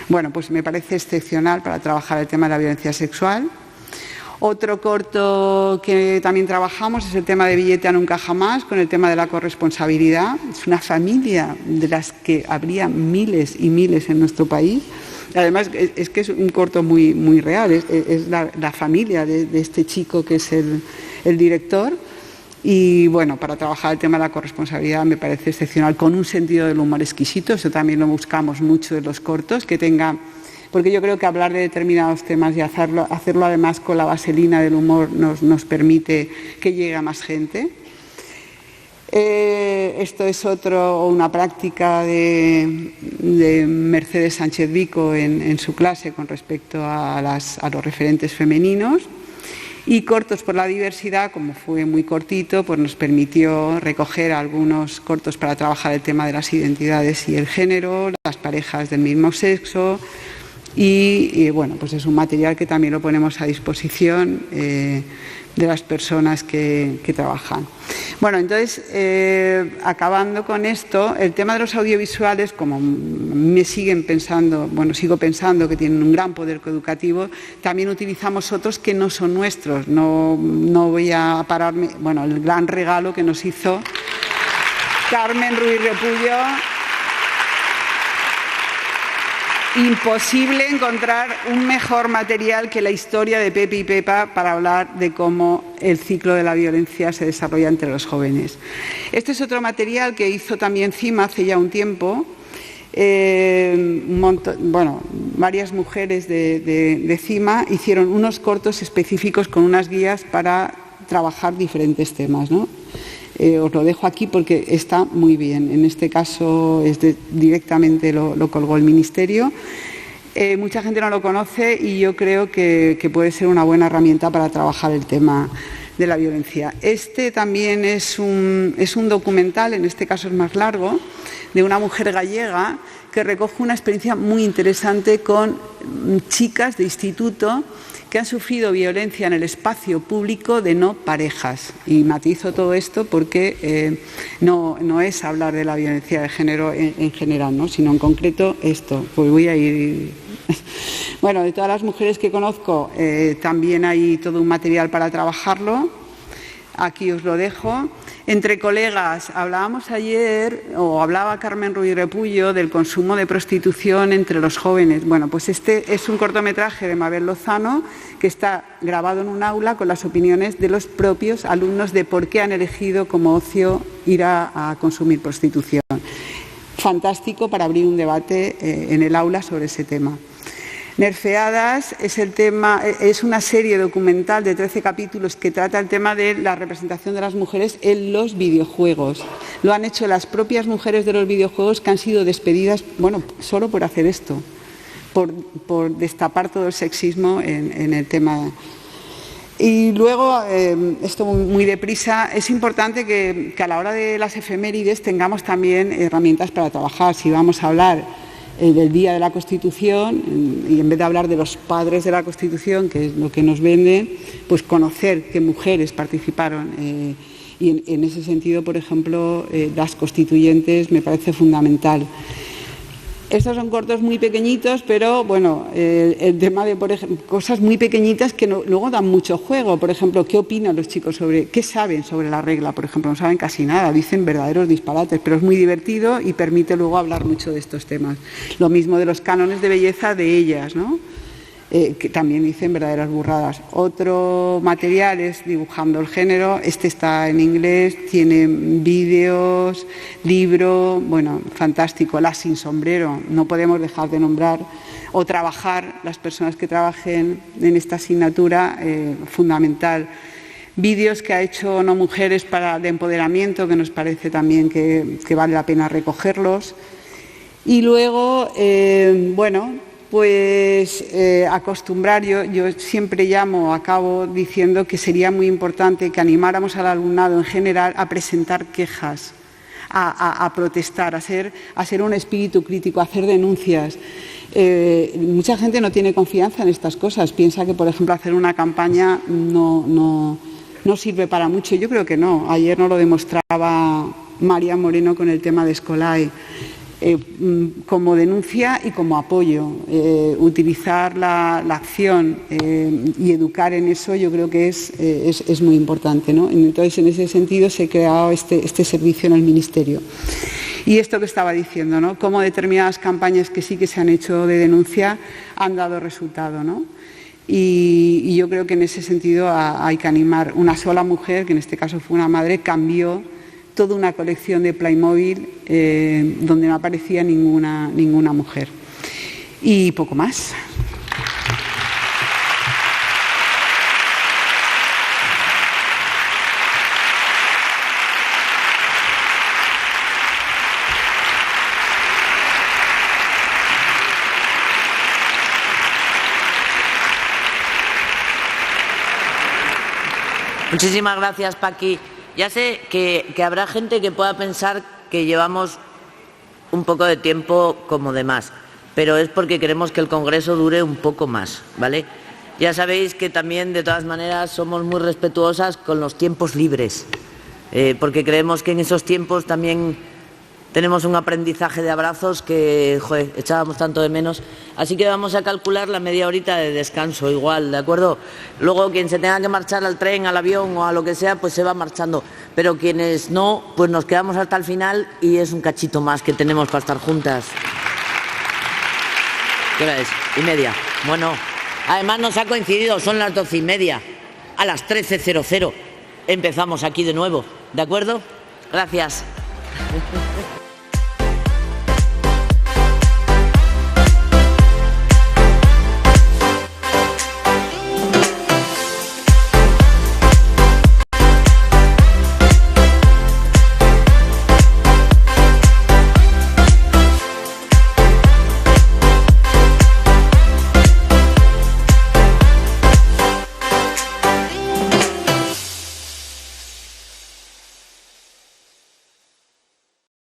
Bueno, pues me parece excepcional para trabajar el tema de la violencia sexual. Otro corto que también trabajamos es el tema de Billete a Nunca Jamás, con el tema de la corresponsabilidad. Es una familia de las que habría miles y miles en nuestro país. Además, es que es un corto muy, muy real, es la familia de este chico que es el director. Y bueno, para trabajar el tema de la corresponsabilidad me parece excepcional, con un sentido del humor exquisito. Eso también lo buscamos mucho en los cortos, que tenga, porque yo creo que hablar de determinados temas y hacerlo además con la vaselina del humor nos permite que llegue a más gente. Esto es una práctica de Mercedes Sánchez Vico en su clase con respecto a los referentes femeninos. Y Cortos por la Diversidad, como fue muy cortito, pues nos permitió recoger algunos cortos para trabajar el tema de las identidades y el género, las parejas del mismo sexo. Y bueno, pues es un material que también lo ponemos a disposición de las personas que trabajan. Bueno, entonces, acabando con esto, el tema de los audiovisuales, como me siguen pensando, bueno, sigo pensando que tienen un gran poder coeducativo, también utilizamos otros que no son nuestros. No voy a pararme, bueno, el gran regalo que nos hizo Carmen Ruiz Repullo. Imposible encontrar un mejor material que la historia de Pepe y Pepa para hablar de cómo el ciclo de la violencia se desarrolla entre los jóvenes. Este es otro material que hizo también CIMA hace ya un tiempo. Varias mujeres de CIMA hicieron unos cortos específicos con unas guías para trabajar diferentes temas, ¿no? Os lo dejo aquí porque está muy bien. En este caso directamente lo colgó el Ministerio. Mucha gente no lo conoce y yo creo que puede ser una buena herramienta para trabajar el tema de la violencia. Este también es un documental, en este caso es más largo, de una mujer gallega que recoge una experiencia muy interesante con chicas de instituto que han sufrido violencia en el espacio público de no parejas. Y matizo todo esto porque no es hablar de la violencia de género en general, ¿no? Sino en concreto esto. Pues voy a ir... Bueno, de todas las mujeres que conozco, también hay todo un material para trabajarlo. Aquí os lo dejo. Entre colegas, hablábamos ayer, o hablaba Carmen Ruiz Repullo, del consumo de prostitución entre los jóvenes. Bueno, pues este es un cortometraje de Mabel Lozano que está grabado en un aula con las opiniones de los propios alumnos de por qué han elegido como ocio ir a consumir prostitución. Fantástico para abrir un debate en el aula sobre ese tema. Nerfeadas es una serie documental de 13 capítulos que trata el tema de la representación de las mujeres en los videojuegos. Lo han hecho las propias mujeres de los videojuegos que han sido despedidas, bueno, solo por hacer esto, por destapar todo el sexismo en el tema. Y luego, esto muy deprisa, es importante que a la hora de las efemérides tengamos también herramientas para trabajar. Si vamos a hablar del Día de la Constitución, y en vez de hablar de los padres de la Constitución, que es lo que nos venden, pues conocer qué mujeres participaron. Y en ese sentido, por ejemplo, las constituyentes me parece fundamental. Estos son cortos muy pequeñitos, pero bueno, el tema de, por ejemplo, cosas muy pequeñitas que luego dan mucho juego. Por ejemplo, ¿qué opinan los chicos qué saben sobre la regla? Por ejemplo, no saben casi nada, dicen verdaderos disparates, pero es muy divertido y permite luego hablar mucho de estos temas. Lo mismo de los cánones de belleza de ellas, ¿no? Que también dicen verdaderas burradas. Otro material es Dibujando el género. Este está en inglés, tiene vídeos, libro, bueno, fantástico. Las sin sombrero, no podemos dejar de nombrar o trabajar las personas que trabajen en esta asignatura, fundamental. vídeos que ha hecho No Mujeres de empoderamiento, que nos parece también que vale la pena recogerlos. Y luego, acostumbrar, yo siempre acabo diciendo que sería muy importante que animáramos al alumnado en general a presentar quejas, a protestar, a ser un espíritu crítico, a hacer denuncias. Mucha gente no tiene confianza en estas cosas, piensa que, por ejemplo, hacer una campaña no sirve para mucho. Yo creo que no. Ayer nos lo demostraba María Moreno con el tema de Escolae. Como denuncia y como apoyo, utilizar la acción y educar en eso, yo creo que es muy importante, ¿no? Entonces, en ese sentido se ha creado este servicio en el Ministerio. Y esto que estaba diciendo, ¿no? Cómo determinadas campañas que sí que se han hecho de denuncia han dado resultado, ¿no? Y yo creo que en ese sentido hay que animar. Una sola mujer, que en este caso fue una madre, cambió toda una colección de Playmobil donde no aparecía ninguna mujer. Y poco más. Muchísimas gracias, Paqui. Ya sé que habrá gente que pueda pensar que llevamos un poco de tiempo como de más, pero es porque queremos que el Congreso dure un poco más, ¿vale? Ya sabéis que también, de todas maneras, somos muy respetuosas con los tiempos libres, porque creemos que en esos tiempos también tenemos un aprendizaje de abrazos que, echábamos tanto de menos. Así que vamos a calcular la media horita de descanso igual, ¿de acuerdo? Luego, quien se tenga que marchar al tren, al avión o a lo que sea, pues se va marchando. Pero quienes no, pues nos quedamos hasta el final y es un cachito más que tenemos para estar juntas. ¿Qué hora es? 1:30. Bueno, además nos ha coincidido, son las 12:30. A las 13:00 empezamos aquí de nuevo, ¿de acuerdo? Gracias.